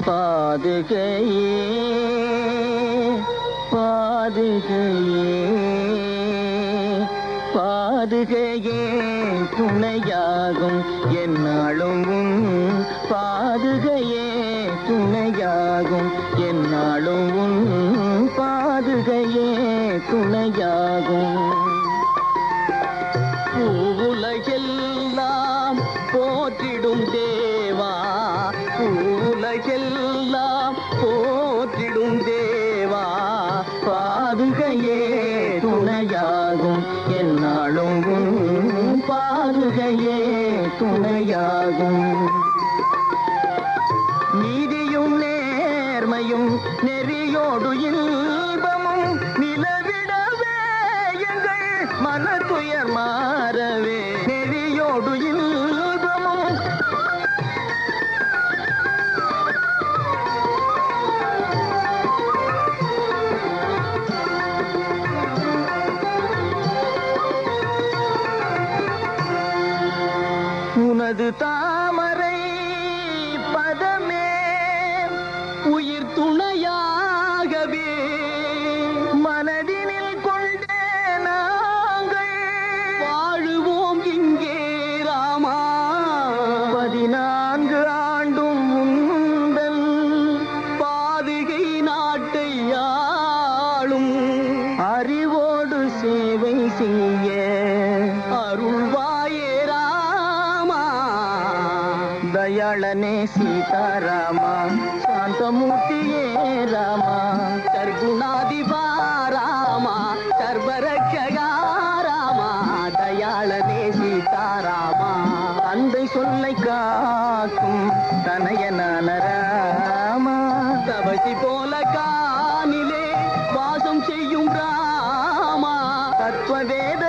பாதுகையே பாதுகையே பாதுகையே துணையாகும் என்னாலும் உன் பாதுகையே துணையாகும் என்னாலும் உன் பாதுகையே துணையாகும் பூவுலகெல்லாம் போற்றிடும் தேவா பூவுலகெல்லாம் போற்றிடும் தேவா பாதுகையே துணையாகும் என்னாலும் உன் பாதுகையே துணையாகும் நீதியும் நேர்மையும் நெறியோடு இன்பமும் நிலவிடவே எங்கள் மனத்துயர் மாறவே நெறியோடு இன்பமும் உனது தாமரை பதமே உயிர் துணையாகவே மனதினில் கொண்டே நாங்கள் வாழுவோம் இங்கே ராமா 14 ஆண்டும் உந்தன் பாதுகை நாட்டை ஆளும் அறிவோடு சேவை செய்ய அருள்வாயே ராமா दयाळने सीतारामा शांतमूर्तिये रामा सर्गुणाधिपा रामा सर्वरक्षगा रामा दयाळने सीतारामा தந்தை சொல்லை காக்கும் தனையனான ராமா தவசி போல கானிலே வாசம் செய்யும் ராமா தத்துவ வேத